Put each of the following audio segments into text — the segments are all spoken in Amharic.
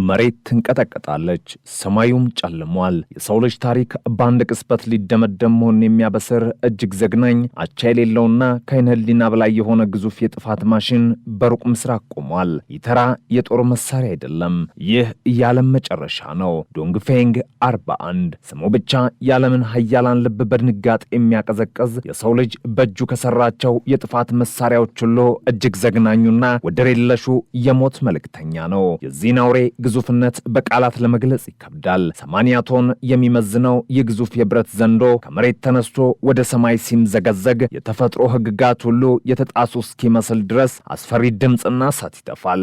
መሬት ትንቀጠቀጣለች፣ ሰማዩም ጨልሟል። የሰው ልጅ ታሪክ በአንድ ቅጽበት ሊደመደም መሆኑን የሚያበስር እጅግ ዘግናኝ አቻ የሌለውና ከዓይነ ሕሊና በላይ የሆነ ግዙፍ የጥፋት ማሽን በሩቅ ምስራቅ ቆሟል። ይተራ የጦር መሳሪያ አይደለም። ይህ የዓለም መጨረሻ ነው። ዶንግፌንግ 41 ስሙ ብቻ የዓለምን ሀያላን ልብ በድንጋጤ የሚያቀዘቅዝ የሰው ልጅ በእጁ ከሰራቸው የጥፋት መሳሪያዎች ሁሉ እጅግ ዘግናኙና ወደር የለሹ የሞት መልእክተኛ ነው። የዚህን አውሬ ግዙፍነት በቃላት ለመግለጽ ይከብዳል። 80 ቶን የሚመዝነው የግዙፍ የብረት ዘንዶ ከመሬት ተነስቶ ወደ ሰማይ ሲምዘገዘግ የተፈጥሮ ሕግጋት ሁሉ የተጣሱ እስኪመስል ድረስ አስፈሪ ድምፅና እሳት ይተፋል።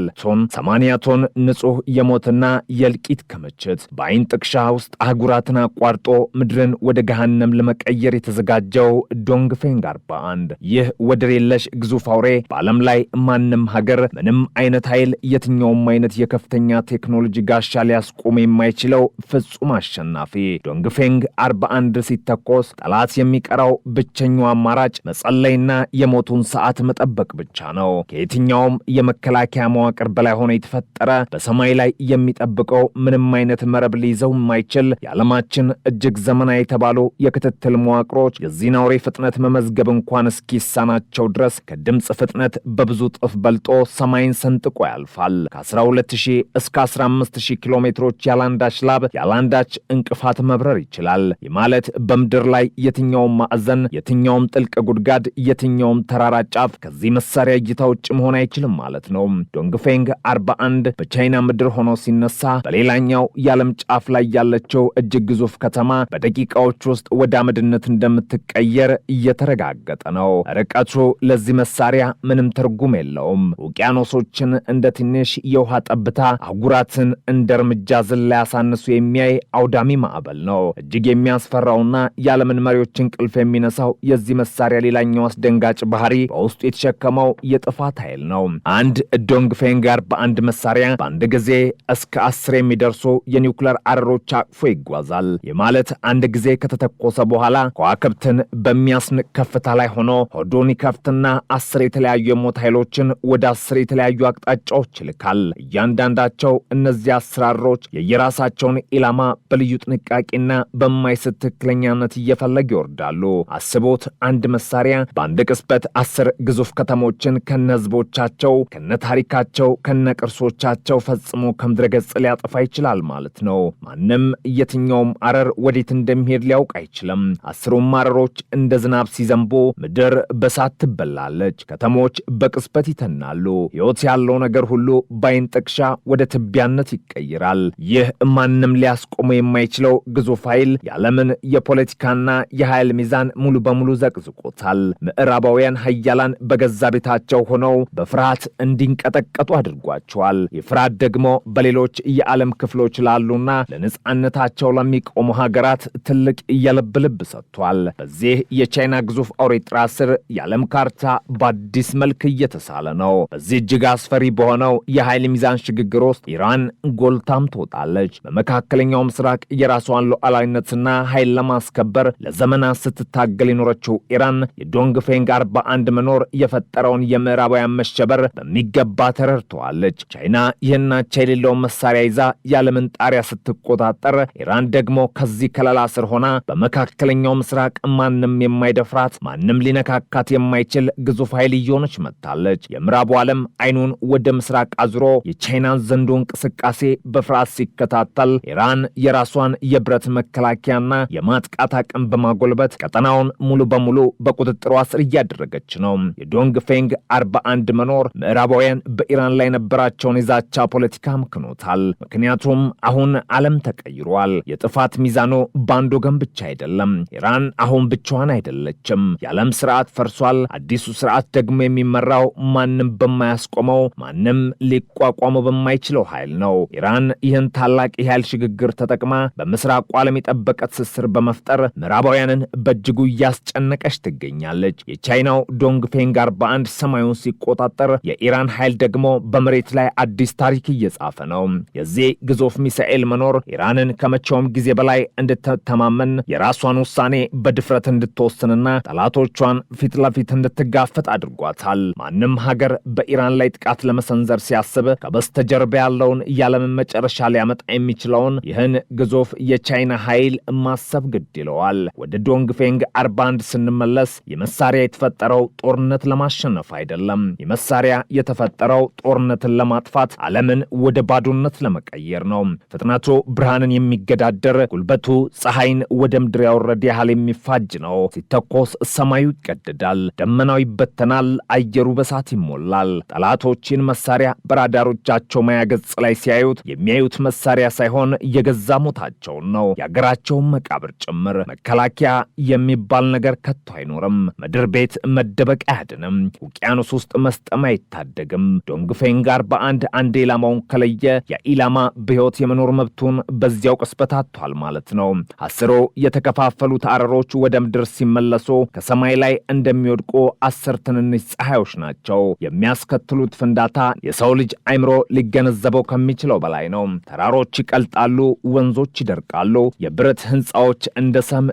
80 ቶን ንጹህ የሞትና የእልቂት ክምችት በአይን ጥቅሻ ውስጥ አህጉራትን አቋርጦ ምድርን ወደ ገሃነም ለመቀየር የተዘጋጀው ዶንግፌንግ 41 ይህ ወደር የለሽ ግዙፍ አውሬ በዓለም ላይ ማንም ሀገር ምንም አይነት ኃይል የትኛውም አይነት የከፍተኛ ቴክኖሎጂ ጋሻ ሊያስቆም የማይችለው ፍጹም አሸናፊ ዶንግፌንግ 41 ሲተኮስ ጠላት የሚቀራው ብቸኛው አማራጭ መጸለይና የሞቱን ሰዓት መጠበቅ ብቻ ነው። ከየትኛውም የመከላከያ መዋቅር በላይ ሆኖ የተፈጠረ በሰማይ ላይ የሚጠብቀው ምንም አይነት መረብ ሊይዘው የማይችል የዓለማችን እጅግ ዘመናዊ የተባሉ የክትትል መዋቅሮች የዚህን አውሬ ፍጥነት መመዝገብ እንኳን እስኪሳናቸው ድረስ ከድምፅ ፍጥነት በብዙ ጥፍ በልጦ ሰማይን ሰንጥቆ ያልፋል። ከ12000 እስከ 15000 ኪሎ ሜትሮች ያላንዳች ላብ ያላንዳች እንቅፋት መብረር ይችላል። ይህ ማለት በምድር ላይ የትኛውም ማዕዘን፣ የትኛውም ጥልቅ ጉድጓድ፣ የትኛውም ተራራ ጫፍ ከዚህ መሳሪያ እይታ ውጭ መሆን አይችልም ማለት ነው። ዶንግፌንግ 41 በቻይና ምድር ሆኖ ሲነሳ በሌላኛው የዓለም ጫፍ ላይ ያለችው እጅግ ግዙፍ ከተማ በደቂቃዎች ውስጥ ወደ አመድነት እንደምትቀየር እየተረጋገጠ ነው። ርቀቱ ለዚህ መሳሪያ ምንም ትርጉም የለውም። ውቅያኖሶችን እንደ ትንሽ የውሃ ጠብታ አህጉራትን እንደ እርምጃ ዝላ ያሳንሱ የሚያይ አውዳሚ ማዕበል ነው። እጅግ የሚያስፈራውና የዓለምን መሪዎች እንቅልፍ የሚነሳው የዚህ መሳሪያ ሌላኛው አስደንጋጭ ባህሪ በውስጡ የተሸከመው የጥፋት ኃይል ነው። አንድ ዶንግፌንግ 41 መሳሪያ በአንድ ጊዜ እስከ 10 የሚደርሱ የኒውክሌር አረሮች አቅፎ ይጓዛል። ይህ ማለት አንድ ጊዜ ከተተኮሰ በኋላ ከዋክብትን በሚያስንቅ ከፍታ ላይ ሆኖ ሆዶን ይከፍትና 10 የተለያዩ የሞት ኃይሎችን ወደ 10 የተለያዩ አቅጣጫዎች ይልካል። እያንዳንዳቸው እነዚህ አሰራሮች የየራሳቸውን ኢላማ በልዩ ጥንቃቄና በማይስት ትክክለኛነት እየፈለጉ ይወርዳሉ። አስቦት አንድ መሳሪያ በአንድ ቅጽበት 10 ግዙፍ ከተሞችን ከነህዝቦቻቸው፣ ከነታሪካቸው፣ ከነቅርሶቻቸው ፈጽሞ ከምድረ ገጽ ሊያጠፋ ይችላል ማለት ነው። ማንም የትኛውም አረር ወዴት እንደሚሄድ ሊያውቅ አይችልም። 10ሩም አረሮች እንደ ዝናብ ሲዘንቡ ምድር በሳት ትበላለች። ከተሞች በቅጽበት ይተናሉ። ሕይወት ያለው ነገር ሁሉ በአይን ጥቅሻ ወደ ትቢያነት ይቀይራል። ይህ ማንም ሊያስቆመው የማይችለው ግዙፍ ኃይል የዓለምን የፖለቲካና የኃይል ሚዛን ሙሉ በሙሉ ዘቅዝቆታል። ምዕራባውያን ሀያላን በገዛ ቤታቸው ሆነው በፍርሃት እንዲንቀጠቀጡ አድርጓቸዋል። የፍርሃት ደግሞ በሌሎች የዓለም ክፍሎች ላሉና ለነጻነታቸው ለሚቆሙ ሀገራት ትልቅ የልብ ልብ ሰጥቷል። በዚህ የቻይና ግዙፍ አውሬ ጥላ ስር የዓለም ካርታ በአዲስ መልክ እየተሳለ ነው። በዚህ እጅግ አስፈሪ በሆነው የኃይል ሚዛን ሽግግር ውስጥ ኢራን ጎልታም ትወጣለች። በመካከለኛው ምስራቅ የራሷን ሉዓላዊነትና ኃይል ለማስከበር ለዘመናት ስትታገል የኖረችው ኢራን የዶንግፌንግ 41 መኖር የፈጠረውን የምዕራባውያን መሸበር በሚገባ ተረድተዋለች። ቻይና ይህን አቻ የሌለውን መሳሪያ ይዛ የዓለምን ጣሪያ ስትቆጣጠር፣ ኢራን ደግሞ ከዚህ ከለላ ስር ሆና በመካከለኛው ምስራቅ ማንም የማይደፍራት ማንም ሊነካካት የማይችል ግዙፍ ኃይል እየሆነች መጥታለች። የምዕራቡ ዓለም አይኑን ወደ ምስራቅ አዙሮ የቻይናን ዘንዶ እንቅስቃሴ በፍርሃት ሲከታተል፣ ኢራን የራሷን የብረት መከላከያና የማጥቃት አቅም በማጎልበት ቀጠናውን ሙሉ በሙሉ በቁጥጥሯ ስር እያደረገች ነው። የዶንግፌንግ 41 መኖር ምዕራባውያን በኢራን ላይ ነበራቸውን የዛቻ ፖለቲካ አምክኖታል። ምክንያቱም አሁን ዓለም ተቀይሯል። የጥፋት ሚዛኑ በአንድ ወገን ብቻ አይደለም። ኢራን አሁን ብቻዋን አይደለችም። የዓለም ስርዓት ፈርሷል። አዲሱ ስርዓት ደግሞ የሚመራው ማንም በማያስቆመው ማንም ሊቋቋመው በማይችለው ኃይል ነው። ኢራን ይህን ታላቅ የኃይል ሽግግር ተጠቅማ በምስራቁ ዓለም የጠበቀ ትስስር በመፍጠር ምዕራባውያንን በእጅጉ እያስጨነቀች ትገኛለች። የቻይናው ዶንግፌንግ 41 ሰማዩን ሲቆጣጠር፣ የኢራን ኃይል ደግሞ በመሬት ላይ አዲስ ታሪክ እየጻፈ ነው። የዚህ ግዙፍ ሚሳኤል መኖር ኢራንን ከመቼውም ጊዜ በላይ እንድትተማመን የራሷን ውሳኔ በድፍረት እንድትወስንና ጠላቶቿን ፊት ለፊት እንድትጋፈጥ አድርጓታል። ማንም ሀገር በኢራን ላይ ጥቃት ለመሰንዘር ሲያስብ ከበስተጀርባ ያለውን የዓለምን መጨረሻ ሊያመጣ የሚችለውን ይህን ግዙፍ የቻይና ኃይል ማሰብ ግድ ይለዋል። ወደ ዶንግፌንግ 41 ስንመለስ የመሳሪያ የተፈጠረው ጦርነት ለማሸነፍ አይደለም። የመሳሪያ የተፈጠረው ጦርነትን ለማጥፋት፣ ዓለምን ወደ ባዶነት ለመቀየር ነው። ፍጥነቱ ብርሃንን የሚገዳደር፣ ጉልበቱ ፀሐይን ወደ ምድር ያወረደ ያህል የሚፋጅ ነው። ሲተኮስ ሰማዩ ይቀደዳል፣ ደመናው ይበተናል፣ አየሩ በሳት ይሞላል። ጠላቶችን መሳሪያ በራዳሮቻቸው ማያ ገጽ ላይ ሲያዩት የሚያዩት መሳሪያ ሳይሆን የገዛ ሞታቸውን ነው፣ የአገራቸውን መቃብር ጭምር። መከላከያ የሚባል ነገር ከቶ አይኖርም። ምድር ቤት መደበቅ አያድንም። ውቅያኖስ ውስጥ መስጠም አይታደግም። ዶንግፌንግ 41 አንድ ኢላማውን ከለየ የኢላማ በሕይወት የመኖር መብቱን በዚያው ቅጽበት አጥቷል ማለት ነው። አስሮ የተከፋፈሉት አረሮች ወደ ምድር ሲመለሱ ከሰማይ ላይ እንደሚወድቁ 10 ትንንሽ ፀሐዮች ናቸው። የሚያስከትሉት ፍንዳታ የሰው ልጅ አይምሮ ሊገነዘበው ከሚችለው በላይ ነው። ተራሮች ይቀልጣሉ፣ ወንዞች ይደርቃሉ፣ የብረት ህንፃዎች እንደ ሰም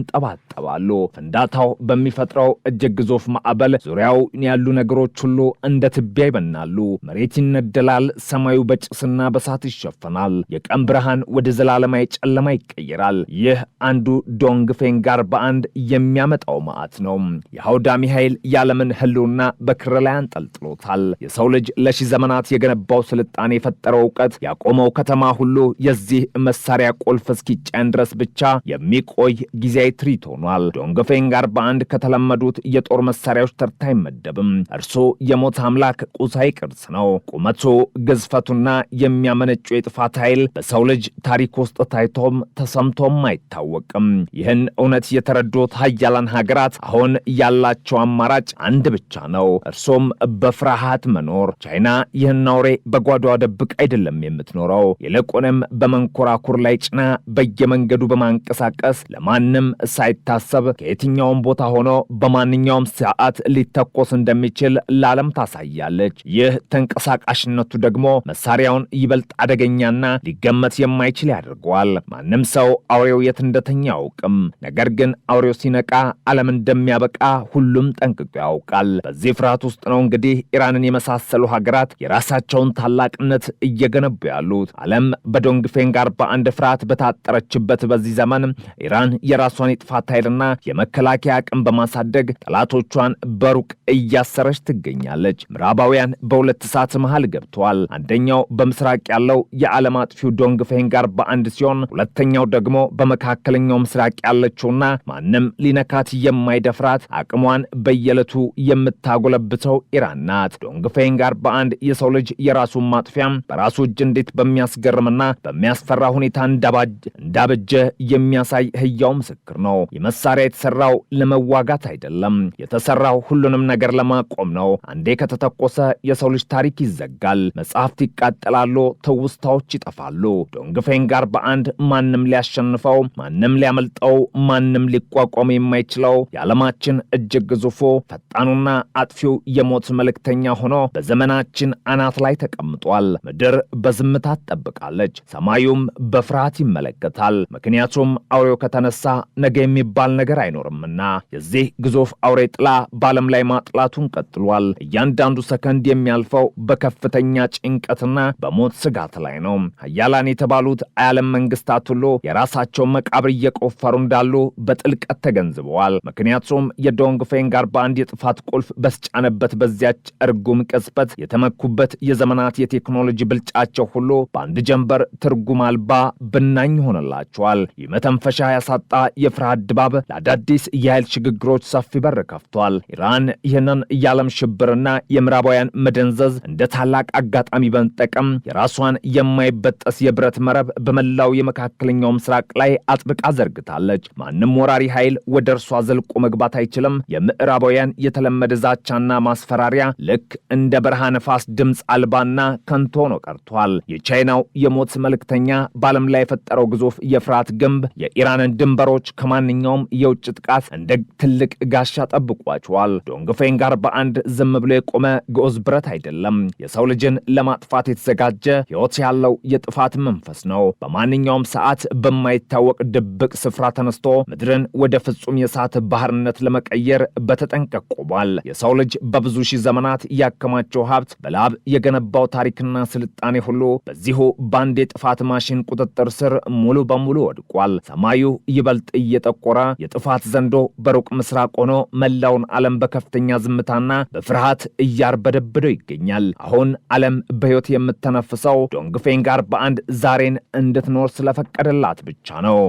ይንጠባጠባሉ። ፍንዳታው በሚፈጥረው እጅግ ግዙፍ ማዕበል ዙሪያው ያሉ ነገሮች ሁሉ እንደ ትቢያ ይበናሉ። መሬት ይነደላል፣ ሰማዩ በጭስና በሳት ይሸፈናል። የቀን ብርሃን ወደ ዘላለማዊ ጨለማ ይቀየራል። ይህ አንዱ ዶንግፌንግ 41 የሚያመጣው መዓት ነው። የአውዳሚ ኃይል የዓለምን ህልውና በክር ላይ አንጠልጥሎታል። የሰው ልጅ ለሺህ ዘመናት የገነባው ስልጣኔ የፈጠረው እውቀት ያቆመው ከተማ ሁሉ የዚህ መሳሪያ ቁልፍ እስኪጫን ድረስ ብቻ የሚቆይ ጊዜያዊ ትርኢት ሆኗል። ዶንግፌንግ 41 ከተለመዱት የጦር መሳሪያዎች ተርታ አይመደብም። እርሱ የሞት አምላክ ቁሳዊ ቅርስ ነው። ቁመቱ፣ ግዝፈቱና የሚያመነጩ የጥፋት ኃይል በሰው ልጅ ታሪክ ውስጥ ታይቶም ተሰምቶም አይታወቅም። ይህን እውነት የተረዱት ሀያላን ሀገራት አሁን ያላቸው አማራጭ አንድ ብቻ ነው፣ እርሱም በፍርሃት መኖር። ቻይና ይህን አውሬ በጓዷ ደብቅ አይደለም የምትኖረው፣ ይልቁንም በመንኮራኩር ላይ ጭና በየመንገዱ በማንቀሳቀስ ለማንም ሳይታሰብ ከየትኛውም ቦታ ሆኖ በማንኛውም ሰዓት ሊተኮስ እንደሚችል ለዓለም ታሳያለች። ይህ ተንቀሳቃሽነቱ ደግሞ መሳሪያውን ይበልጥ አደገኛና ሊገመት የማይችል ያደርገዋል። ማንም ሰው አውሬው የት እንደተኛ ያውቅም። ነገር ግን አውሬው ሲነቃ ዓለም እንደሚያበቃ ሁሉም ጠንቅቆ ያውቃል። በዚህ ፍርሃት ውስጥ ነው እንግዲህ ኢራንን የመሳሰሉ ሀገራት የራሳቸውን ታላቅነት እየገነቡ ያሉት። ዓለም በዶንግፌንግ 41 ፍርሃት በታጠረችበት በዚህ ዘመን ኢራን የራሷን የጥፋት ኃይልና የመከላከያ አቅም በማሳደግ ጠላቶቿን በሩቅ እያሰረች ትገኛለች። ምዕራባውያን በሁለት እሳት መሃል ገብተዋል። አንደኛው በምስራቅ ያለው የዓለም አጥፊው ዶንግፌንግ 41 ሲሆን፣ ሁለተኛው ደግሞ በመካከለኛው ምስራቅ ያለችውና ማንም ሊነካት የማይደፍራት አቅሟን በየዕለቱ የምታጎለብተው ኢራን ናት። ዶንግፌንግ 41 የሰው ልጅ የራሱን ማጥፊያ በራሱ እጅ እንዴት በሚያስገርምና በሚያስፈራ ሁኔታ እንዳበጀ የሚያሳይ ህያው ምስክር ነው። የመሳሪያ የተሰራው ለመዋጋት አይደለም፣ የተሰራው ሁሉንም ነገር ለማቆም ነው። አንዴ ከተተኮሰ የሰው ልጅ ታሪክ ይዘጋል፣ መጽሐፍት ይቃጠላሉ፣ ትውስታዎች ይጠፋሉ። ዶንግፌንግ 41 ማንም ሊያሸንፈው፣ ማንም ሊያመልጠው፣ ማንም ሊቋቋም የማይችለው የዓለማችን እጅግ ግዙፉ ፈጣኑና አጥፊው የሞት መልእክተኛ ሆኖ በዘመናችን አናት ላይ ተቀምጧል። ምድር በዝምታ ትጠብቃለች፣ ሰማዩም በፍርሃት ይመለከታል። ምክንያቱም አውሬው ከተነሳ ነገ የሚባል ነገር አይኖርምና። የዚህ ግዙፍ አውሬ ጥላ በዓለም ላይ ማጥላቱን ቀጥሏል። እያንዳንዱ ሰከንድ የሚያልፈው በከፍተኛ ጭንቀትና በሞት ስጋት ላይ ነው። ሀያላን የተባሉት የዓለም መንግስታት ሁሉ የራሳቸውን መቃብር እየቆፈሩ እንዳሉ በጥልቀት ተገንዝበዋል። ምክንያቱም የዶንግፌንግ 41 የጥፋት ቁልፍ በስጫነበት በዚያች እርጉም ቅጽበት የተመኩበት የዘመናት የቴክኖሎጂ ብልጫቸው ሁሉ በአንድ ጀንበር ትርጉም አልባ ብናኝ ሆነላቸዋል። የመተንፈሻ ያሳጣ የፍርሃት ድባብ ለአዳዲስ የኃይል ሽግግሮች ሰፊ በር ከፍቷል። ኢራን ይህንን የዓለም ሽብርና የምዕራባውያን መደንዘዝ እንደ ታላቅ አጋጣሚ በመጠቀም የራሷን የማይበጠስ የብረት መረብ በመላው የመካከለኛው ምስራቅ ላይ አጥብቃ ዘርግታለች። ማንም ወራሪ ኃይል ወደ እርሷ ዘልቆ መግባት አይችልም። የምዕራባውያን የተለመደ ዛቻና ማስፈራሪያ ልክ እንደ በረሃ ነፋስ ድምፅ አልባና ከንቱ ሆኖ ቀርቷል። የቻይናው የሞት መልእክተኛ በዓለም ላይ የፈጠረው ግዙፍ የፍርሃት ግንብ የኢራንን ድንበሮች ከማንኛውም የውጭ ጥቃት እንደ ትልቅ ጋሻ ጠብቋቸዋል። ዶንግፌንግ 41 ዝም ብሎ የቆመ ግዑዝ ብረት አይደለም። የሰው ልጅን ለማጥፋት የተዘጋጀ ሕይወት ያለው የጥፋት መንፈስ ነው። በማንኛውም ሰዓት በማይታወቅ ድብቅ ስፍራ ተነስቶ ምድርን ወደ ፍጹም የእሳት ባህርነት ለመቀየር በተጠንቀቅ ቆሟል። የሰው ልጅ በብዙ ሺህ ዘመናት ያከማቸው ሀብት፣ በላብ የገነባው ታሪክና ስልጣኔ ስልጣኔ ሁሉ በዚሁ ባንድ የጥፋት ማሽን ቁጥጥር ስር ሙሉ በሙሉ ወድቋል። ሰማዩ ይበልጥ እየጠቆረ የጥፋት ዘንዶ በሩቅ ምስራቅ ሆኖ መላውን ዓለም በከፍተኛ ዝምታና በፍርሃት እያርበደበደው ይገኛል። አሁን ዓለም በሕይወት የምትተነፍሰው ዶንግፌን ጋር በአንድ ዛሬን እንድትኖር ስለፈቀደላት ብቻ ነው።